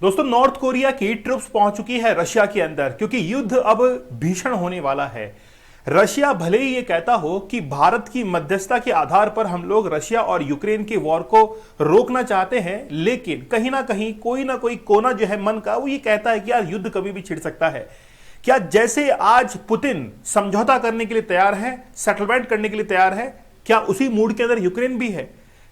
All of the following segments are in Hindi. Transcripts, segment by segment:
दोस्तों, नॉर्थ कोरिया की ट्रुप्स पहुंच चुकी है रशिया के अंदर क्योंकि युद्ध अब भीषण होने वाला है। रशिया भले ही ये कहता हो कि भारत की मध्यस्थता के आधार पर हम लोग रशिया और यूक्रेन के वॉर को रोकना चाहते हैं, लेकिन कहीं ना कहीं कोई ना कोई कोना जो है मन का वो ये कहता है कि यार युद्ध कभी भी छिड़ सकता है। क्या जैसे आज पुतिन समझौता करने के लिए तैयार है, सेटलमेंट करने के लिए तैयार है, क्या उसी मूड के अंदर यूक्रेन भी है?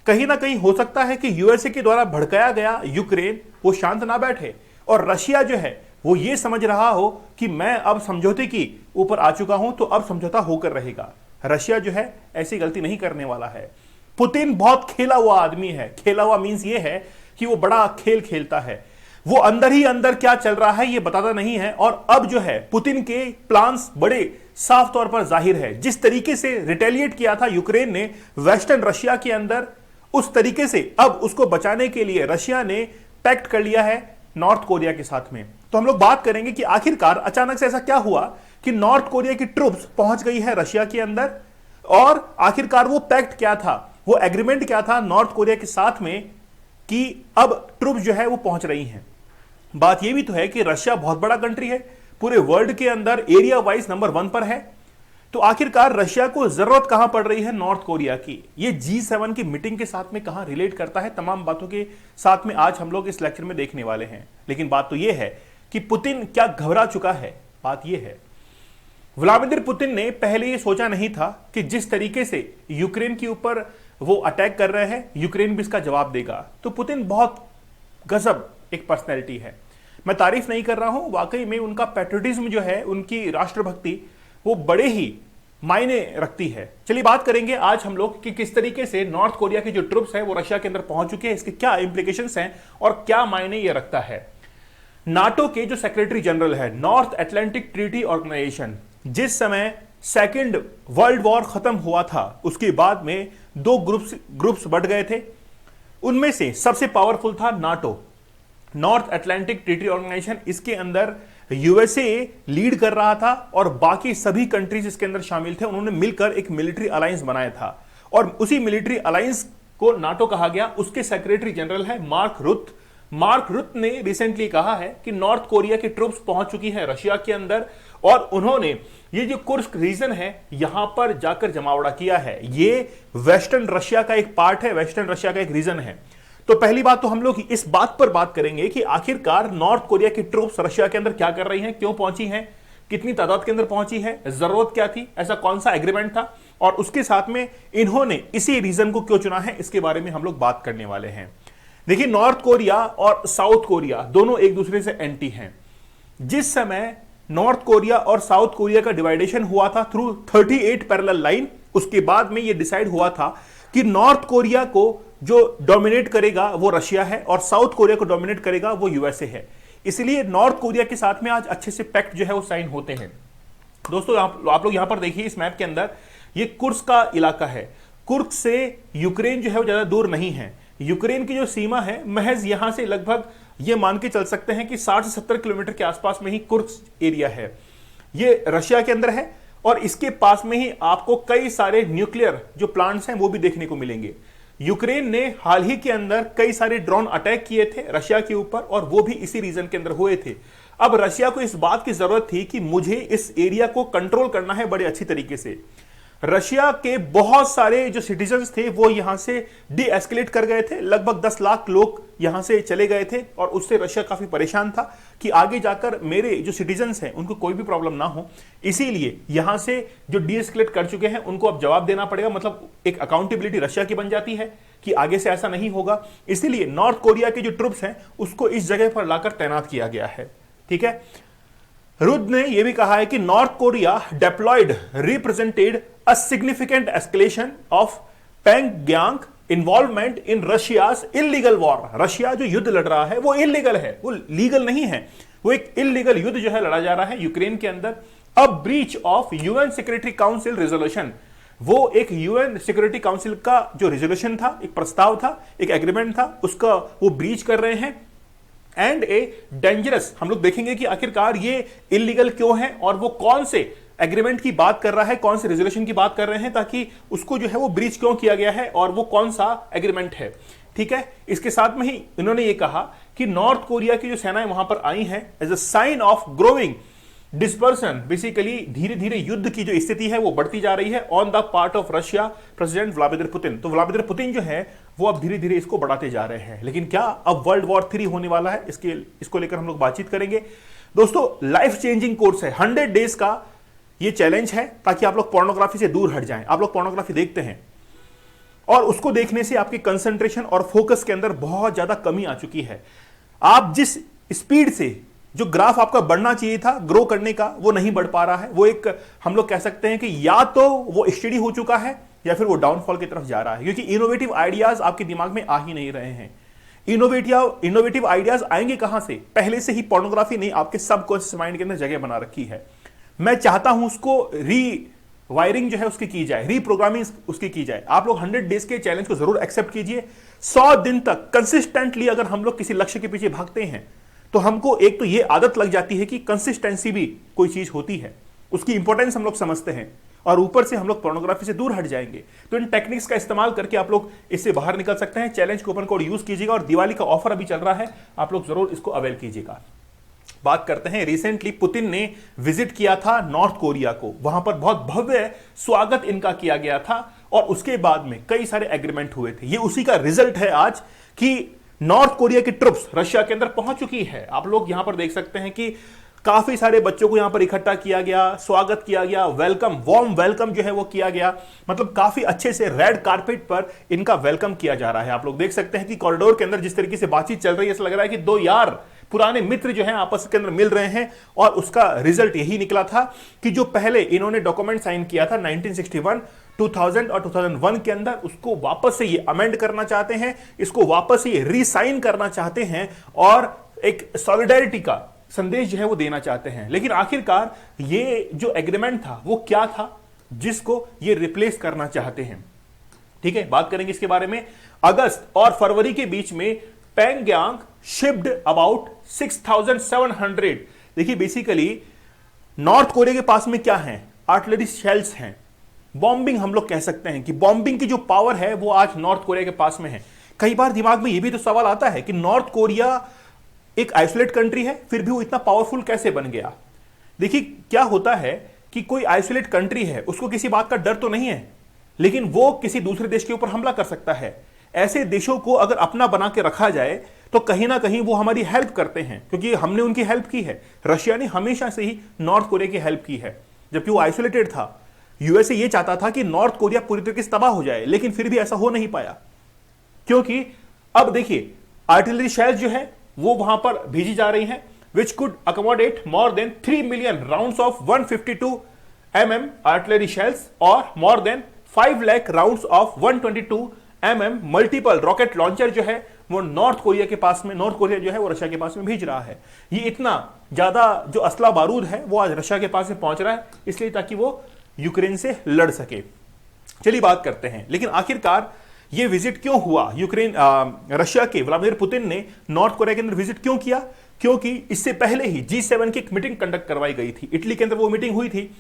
कहीं ना कहीं हो सकता है कि यूएसए के द्वारा भड़काया गया यूक्रेन वो शांत ना बैठे और रशिया जो है वो ये समझ रहा हो कि मैं अब समझौते की ऊपर आ चुका हूं तो अब समझौता होकर रहेगा। रशिया जो है ऐसी गलती नहीं करने वाला है। पुतिन बहुत खेला हुआ आदमी है। खेला हुआ मींस ये है कि वो बड़ा खेल खेलता है। वो अंदर ही अंदर क्या चल रहा है ये बताता नहीं है। और अब जो है पुतिन के प्लान्स बड़े साफ तौर पर जाहिर है। जिस तरीके से रिटेलिएट किया था यूक्रेन ने वेस्टर्न रशिया के अंदर, उस तरीके से अब उसको बचाने के लिए रशिया ने पैक्ट कर लिया है नॉर्थ कोरिया के साथ में। तो हम लोग बात करेंगे कि आखिरकार अचानक से ऐसा क्या हुआ कि नॉर्थ कोरिया की ट्रुप्स पहुंच गई है रशिया के अंदर, और आखिरकार वो पैक्ट क्या था, वो एग्रीमेंट क्या था नॉर्थ कोरिया के साथ में कि अब ट्रुप्स जो है वो पहुंच रही हैं। बात ये भी तो है कि रशिया बहुत बड़ा कंट्री है, पूरे वर्ल्ड के अंदर एरिया वाइज नंबर 1 पर है। तो आखिरकार रशिया को जरूरत कहां पड़ रही है नॉर्थ कोरिया की? ये G7 की मीटिंग के साथ में कहां रिलेट करता है? तमाम बातों के साथ में आज हम लोग इस लेक्चर में देखने वाले हैं। लेकिन बात तो यह है कि पुतिन क्या घबरा चुका है? बात यह है, व्लादिमीर पुतिन ने पहले यह सोचा नहीं था कि जिस तरीके से यूक्रेन के ऊपर वो अटैक कर रहे हैं यूक्रेन भी इसका जवाब देगा। तो पुतिन बहुत गजब एक पर्सनैलिटी है। मैं तारीफ नहीं कर रहा हूं, वाकई में उनका पैट्रियटिज्म जो है, उनकी राष्ट्रभक्ति वो बड़े ही मायने रखती है। चलिए बात करेंगे आज हम लोग कि किस तरीके से नॉर्थ कोरिया की जो ट्रुप्स है वो रशिया के अंदर पहुंच चुके हैं, इसके क्या इंप्लीकेशंस हैं और क्या मायने ये रखता है। नाटो के जो सेक्रेटरी जनरल है, नॉर्थ अटलांटिक ट्रीटी ऑर्गेनाइजेशन, जिस समय सेकेंड वर्ल्ड वॉर खत्म हुआ था उसके बाद में 2 ग्रुप्स बढ़ गए थे। उनमें से सबसे पावरफुल था NATO, North Atlantic Treaty Organization. इसके अंदर यूएसए लीड कर रहा था और बाकी सभी कंट्रीज इसके अंदर शामिल थे। उन्होंने मिलकर एक मिलिट्री अलायंस बनाया था और उसी मिलिट्री अलायंस को नाटो कहा गया। उसके सेक्रेटरी जनरल है मार्क रुत। मार्क रुत ने रिसेंटली कहा है कि नॉर्थ कोरिया की ट्रुप्स पहुंच चुकी है रशिया के अंदर और उन्होंने ये जो कुर्स्क रीजन है यहां पर जाकर जमावड़ा किया है। ये वेस्टर्न रशिया का एक पार्ट है, वेस्टर्न रशिया का एक रीजन है। तो पहली बात तो हम लोग इस बात पर बात करेंगे कि आखिरकार नॉर्थ कोरिया की ट्रुप्स रशिया के अंदर क्या कर रही हैं, क्यों पहुंची हैं, कितनी तादाद के अंदर पहुंची है, जरूरत क्या थी, ऐसा कौन सा एग्रीमेंट था और उसके साथ में इन्होंने इसी रीजन को क्यों चुना है, इसके बारे में हम लोग बात करने वाले हैं। देखिए, नॉर्थ कोरिया और साउथ कोरिया दोनों एक दूसरे से एंटी हैं। जिस समय नॉर्थ कोरिया और साउथ कोरिया का डिवाइडेशन हुआ था थ्रू 38 पैरेलल लाइन, उसके बाद में यह डिसाइड हुआ था कि नॉर्थ कोरिया को जो डोमिनेट करेगा वो रशिया है और साउथ कोरिया को डोमिनेट करेगा वो यूएसए है। इसलिए नॉर्थ कोरिया के साथ में आज अच्छे से पैक्ट जो है वो साइन होते हैं। दोस्तों, आप लोग यहां पर देखिए इस मैप के अंदर, ये कुर्स्क का इलाका है। कुर्स्क से यूक्रेन जो है वो ज्यादा दूर नहीं है। यूक्रेन की जो सीमा है महज यहां से लगभग ये मान के चल सकते हैं कि 60 से 70 किलोमीटर के आसपास में ही कुर्स्क एरिया है। ये रशिया के अंदर है और इसके पास में ही आपको कई सारे न्यूक्लियर जो प्लांट्स हैं वो भी देखने को मिलेंगे। यूक्रेन ने हाल ही के अंदर कई सारे ड्रोन अटैक किए थे रशिया के ऊपर और वो भी इसी रीजन के अंदर हुए थे। अब रशिया को इस बात की जरूरत थी कि मुझे इस एरिया को कंट्रोल करना है बड़े अच्छी तरीके से। रशिया के बहुत सारे जो सिटीजन्स थे वो यहां से डी एस्केलेट कर गए थे। लगभग 10 लाख लोग यहां से चले गए थे और उससे रशिया काफी परेशान था कि आगे जाकर मेरे जो सिटीजन्स हैं उनको कोई भी प्रॉब्लम ना हो। इसीलिए यहां से जो डी एस्केलेट कर चुके हैं उनको अब जवाब देना पड़ेगा। मतलब एक अकाउंटेबिलिटी रशिया की बन जाती है कि आगे से ऐसा नहीं होगा। इसीलिए नॉर्थ कोरिया के जो ट्रुप्स हैं उसको इस जगह पर लाकर तैनात किया गया है। ठीक है, रुद ने यह भी कहा है कि north Korea deployed represented a significant escalation of Pyongyang involvement in Russia's illegal war। Russia जो युद्ध लड़ रहा है वो इलीगल है, वो लीगल नहीं है। वो एक इलीगल युद्ध जो है लड़ा जा रहा है यूक्रेन के अंदर। अब breach of UN security council resolution, वो एक यूएन सिक्योरिटी काउंसिल का जो रेजोल्यूशन था, एक प्रस्ताव था, एक एग्रीमेंट था, उसका वो ब्रीच कर रहे हैं। एंड ए डेंजरस, हम लोग देखेंगे कि आखिरकार ये इलीगल क्यों है और वो कौन से एग्रीमेंट की बात कर रहा है, कौन से रेजोल्यूशन की बात कर रहे हैं, ताकि उसको जो है वो ब्रीच क्यों किया गया है और वो कौन सा एग्रीमेंट है। ठीक है, इसके साथ में ही इन्होंने ये कहा कि नॉर्थ कोरिया की जो सेनाएं वहां पर आई हैं as a sign of growing dispersion, basically धीरे धीरे युद्ध की जो स्थिति है वो बढ़ती जा रही है on the part of Russia president Vladimir Putin. तो व्लादिमीर पुतिन जो है वो अब धीरे धीरे इसको बढ़ाते जा रहे हैं। लेकिन क्या अब वर्ल्ड वॉर 3 होने वाला है, इसको लेकर हम लोग बातचीत करेंगे। दोस्तों, लाइफ चेंजिंग कोर्स है, 100 डेज का ये चैलेंज है ताकि आप लोग पोर्नोग्राफी से दूर हट जाएं। आप लोग पोर्नोग्राफी देखते हैं और उसको देखने से आपके कंसंट्रेशन और फोकस के अंदर बहुत ज्यादा कमी आ चुकी है। आप जिस स्पीड से जो ग्राफ आपका बढ़ना चाहिए था ग्रो करने का, वो नहीं बढ़ पा रहा है। वो एक हम लोग कह सकते हैं कि या तो वो स्टडी हो चुका है या फिर वो डाउनफॉल की तरफ जा रहा है, क्योंकि इनोवेटिव आइडियाज आपके दिमाग में आ ही नहीं रहे हैं। इनोवेटिव आइडियाज आएंगे कहां से? पहले से ही पोर्नोग्राफी ने आपके सबकॉन्शियस माइंड के अंदर जगह बना रखी है। मैं चाहता हूं उसको वायरिंग जो है उसकी की जाए, रीप्रोग्रामिंग उसकी की जाए। आप लोग 100 डेज के चैलेंज को जरूर एक्सेप्ट कीजिए। 100 दिन तक कंसिस्टेंटली अगर हम लोग किसी लक्ष्य के पीछे भागते हैं तो हमको एक तो ये आदत लग जाती है कि कंसिस्टेंसी भी कोई चीज होती है, उसकी इंपॉर्टेंस हम लोग समझते हैं, और ऊपर से हम लोग पोर्नोग्राफी से दूर हट जाएंगे। तो इन टेक्निक्स का इस्तेमाल करके आप लोग इससे बाहर निकल सकते हैं। चैलेंज कूपन कोड यूज कीजिएगा और दिवाली का ऑफर अभी चल रहा है, आप लोग जरूर इसको अवेल कीजिएगा। बात करते हैं, रिसेंटली पुतिन ने विजिट किया था नॉर्थ कोरिया को, वहां पर बहुत भव्य स्वागत इनका किया गया था और उसके बाद में कई सारे एग्रीमेंट हुए थे। ये उसी का रिजल्ट है आज कि नॉर्थ कोरिया की ट्रुप्स रशिया के अंदर पहुंच चुकी है। आप लोग यहां पर देख सकते हैं कि काफी सारे बच्चों को यहां पर इकट्ठा किया गया, स्वागत किया गया, वेलकम, वार्म वेलकम जो है वो किया गया। मतलब काफी अच्छे से रेड कारपेट पर इनका वेलकम किया जा रहा है। आप लोग देख सकते हैं कि कॉरिडोर के अंदर जिस तरीके से बातचीत चल रही है, ऐसा लग रहा है कि दो यार पुराने मित्र जो हैं आपस के अंदर मिल रहे हैं। और उसका रिजल्ट यही निकला था कि जो पहले इन्होंने डॉक्यूमेंट साइन किया था 1961, 2000 और 2001 के अंदर, उसको वापस से ये अमेंड करना चाहते हैं, इसको वापस से ये रीसाइन करना चाहते हैं और एक सॉलिडारिटी का संदेश जो है वो देना चाहते हैं। लेकिन आखिरकार ये जो एग्रीमेंट था वो क्या था जिसको ये रिप्लेस करना चाहते हैं? ठीक है, बात करेंगे इसके बारे में। अगस्त और फरवरी के बीच में पेंगयांग शिप्ड अबाउट 6700। देखिए, बेसिकली नॉर्थ कोरिया के पास में क्या है? आर्टिलरी शेल्स हैं, बॉम्बिंग हम लोग कह सकते हैं कि बॉम्बिंग की जो पावर है वो आज नॉर्थ कोरिया के पास में है। कई बार दिमाग में ये भी तो सवाल आता है कि नॉर्थ कोरिया एक आइसोलेट कंट्री है, फिर भी वो इतना पावरफुल कैसे बन गया? देखिए, क्या होता है कि कोई आइसोलेट कंट्री है, उसको किसी बात का डर तो नहीं है, लेकिन वो किसी दूसरे देश के ऊपर हमला कर सकता है। ऐसे देशों को अगर अपना बना के रखा जाए तो कहीं ना कहीं वो हमारी हेल्प करते हैं, क्योंकि हमने उनकी हेल्प की है। रशिया ने हमेशा से ही नॉर्थ कोरिया की हेल्प की है, जबकि वो आइसोलेटेड था। यूएसए ये चाहता था कि नॉर्थ कोरिया पूरी तरीके से तबाह हो जाए, लेकिन फिर भी ऐसा हो नहीं पाया, क्योंकि अब देखिए आर्टिलरी शेल्स जो है वो वहां पर भेजी जा रही हैं, which could accommodate more than 3 million rounds of 152 mm artillery shells और more than 5 lakh rounds of 122 mm multiple rocket launcher जो है वो नॉर्थ कोरिया के पास में, नॉर्थ कोरिया जो है वो रशिया के पास में भेज रहा है। ये इतना ज्यादा जो असला बारूद है वो आज रशिया के पास में पहुंच रहा है, इसलिए ताकि वो यूक्रेन से लड़ सके। चलिए बात करते हैं, लेकिन आखिरकार ये विजिट क्यों हुआ? रशिया के व्लादिमीर पुतिन ने नॉर्थ कोरिया के अंदर विजिट क्यों किया? क्योंकि इससे पहले ही G7 की एक मीटिंग कंडक्ट करवाई गई थी, इटली के अंदर वो मीटिंग हुई थी।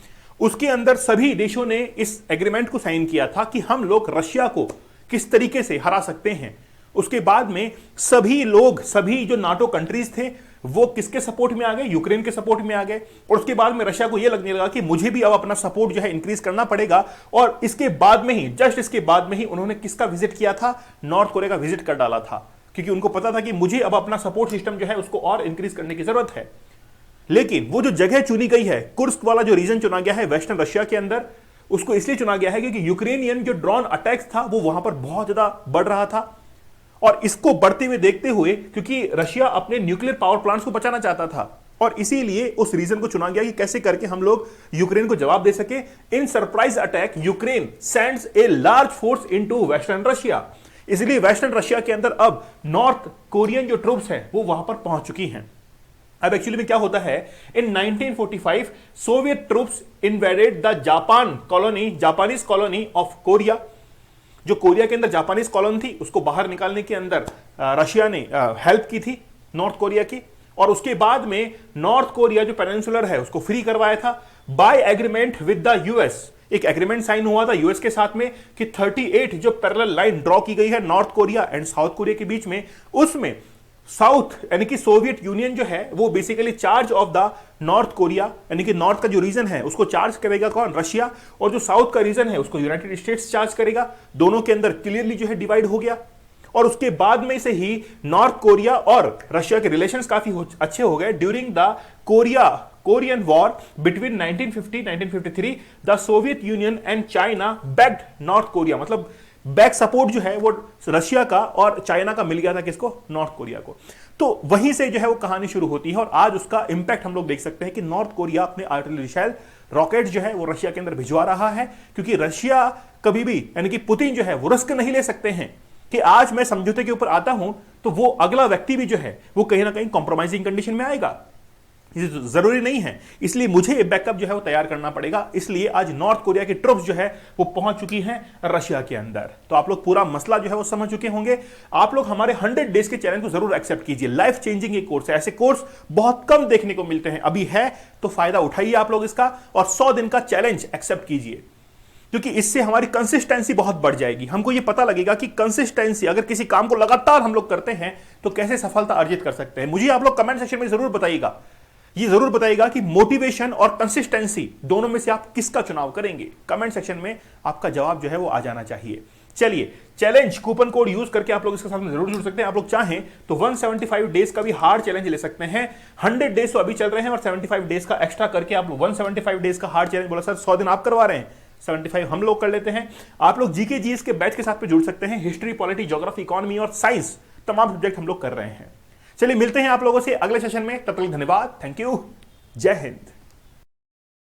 उसके अंदर सभी देशों ने इस एग्रीमेंट को साइन किया था कि हम लोग रशिया को किस तरीके से हरा सकते हैं। उसके बाद में सभी लोग, सभी जो नाटो कंट्रीज थे वो किसके सपोर्ट में आ गए? यूक्रेन के सपोर्ट में आ गए। और उसके बाद में रशिया को यह लगने लगा कि मुझे भी अब अपना सपोर्ट जो है इंक्रीज करना पड़ेगा। और इसके बाद में ही, जस्ट इसके बाद में ही उन्होंने किसका विजिट किया था? नॉर्थ कोरिया का विजिट कर डाला था, क्योंकि उनको पता था कि मुझे अब अपना सपोर्ट सिस्टम जो है उसको और इंक्रीज करने की जरूरत है। लेकिन वो जो जगह चुनी गई है, कुर्स्क वाला जो रीजन चुना गया है वेस्टर्न रशिया के अंदर, उसको इसलिए चुना गया है क्योंकि यूक्रेनियन जो ड्रोन अटैक्स था वो वहां पर बहुत ज्यादा बढ़ रहा था। और इसको बढ़ते हुए देखते हुए, क्योंकि रशिया अपने न्यूक्लियर पावर प्लांट्स को बचाना चाहता था, और इसीलिए उस रीजन को चुना गया कि कैसे करके हम लोग यूक्रेन को जवाब दे सके। In surprise attack Ukraine sends a large force into western Russia. इसलिए वेस्टर्न रशिया के अंदर अब नॉर्थ कोरियन जो ट्रूप्स हैं वो वहां पर पहुंच चुकी हैं। अब एक्चुअली में क्या होता है, इन 1945 Soviet troops invaded the Japanese colony of Korea. जो कोरिया के अंदर जापानीज कॉलोनी थी उसको बाहर निकालने के अंदर रशिया ने हेल्प की थी नॉर्थ कोरिया की। और उसके बाद में नॉर्थ कोरिया जो पेनिनसुलर है उसको फ्री करवाया था by agreement with the US. एक एग्रीमेंट साइन हुआ था यूएस के साथ में कि 38 जो पैरेलल लाइन ड्रॉ की गई है north Korea and south Korea के बीच में, उसमें साउथ यानी कि सोवियत यूनियन जो है वो basically charge of the north Korea, यानी कि नॉर्थ का जो रीजन है उसको चार्ज करेगा कौन? रशिया। और जो साउथ का रीजन है उसको यूनाइटेड स्टेट्स चार्ज करेगा। दोनों के अंदर क्लियरली जो है डिवाइड हो गया। और उसके बाद में से ही नॉर्थ कोरिया और रशिया के रिलेशंस काफी अच्छे हो गए during the Korean war between 1950-1953। The Soviet union and China backed north Korea, मतलब बैक सपोर्ट जो है वो रशिया का और चाइना का मिल गया था किसको? नॉर्थ कोरिया को। तो वहीं से जो है वो कहानी शुरू होती है और आज उसका इंपैक्ट हम लोग देख सकते हैं कि नॉर्थ कोरिया अपने आर्टिलरी शेल रॉकेट जो है वो रशिया के अंदर भिजवा रहा है, क्योंकि रशिया कभी भी यानी कि पुतिन जो है वो रिस्क नहीं ले सकते हैं कि आज मैं समझौते के ऊपर आता हूं तो वो अगला व्यक्ति भी जो है वो कहीं ना कहीं कॉम्प्रोमाइजिंग कंडीशन में आएगा। ये जरूरी नहीं है, इसलिए मुझे बैकअप जो है वो तैयार करना पड़ेगा। इसलिए आज नॉर्थ कोरिया की ट्रुप्स जो है वो पहुंच चुकी हैं रशिया के अंदर। तो आप लोग पूरा मसला जो है वो समझ चुके होंगे। आप लोग हमारे 100 डेज के चैलेंज को जरूर एक्सेप्ट कीजिए। लाइफ चेंजिंग एक कोर्स है, ऐसे कोर्स बहुत कम देखने को मिलते हैं। अभी है तो फायदा उठाइए आप लोग इसका, और 100 दिन का चैलेंज एक्सेप्ट कीजिए, क्योंकि इससे हमारी कंसिस्टेंसी बहुत बढ़ जाएगी। हमको ये पता लगेगा कि कंसिस्टेंसी, अगर किसी काम को लगातार हम लोग करते हैं तो कैसे सफलता अर्जित कर सकते हैं। मुझे आप लोग कमेंट सेक्शन में जरूर बताइएगा, ये जरूर बताइएगा कि मोटिवेशन और कंसिस्टेंसी दोनों में से आप किसका चुनाव करेंगे। कमेंट सेक्शन में आपका जवाब जो है वो आ जाना चाहिए। चलिए, चैलेंज कूपन कोड यूज करके आप लोग इसके साथ में जरूर जुड़ सकते हैं। आप लोग चाहें तो 175 डेज का भी हार्ड चैलेंज ले सकते हैं। 100 डेज तो अभी चल रहे हैं और 75 डेज का एक्स्ट्रा करके आप लोग 175 डेज का हार्ड चैलेंज, बोला सर 100 दिन आप करवा रहे हैं, 75 हम लोग कर लेते हैं। आप लोग जीके जीएस के बैच के साथ में जुड़ सकते हैं। हिस्ट्री, पॉलिटी, ज्योग्राफी, इकोनॉमी और साइंस तमाम सब्जेक्ट हम लोग कर रहे हैं। चलिए मिलते हैं आप लोगों से अगले सेशन में, तब तक धन्यवाद, थैंक यू, जय हिंद।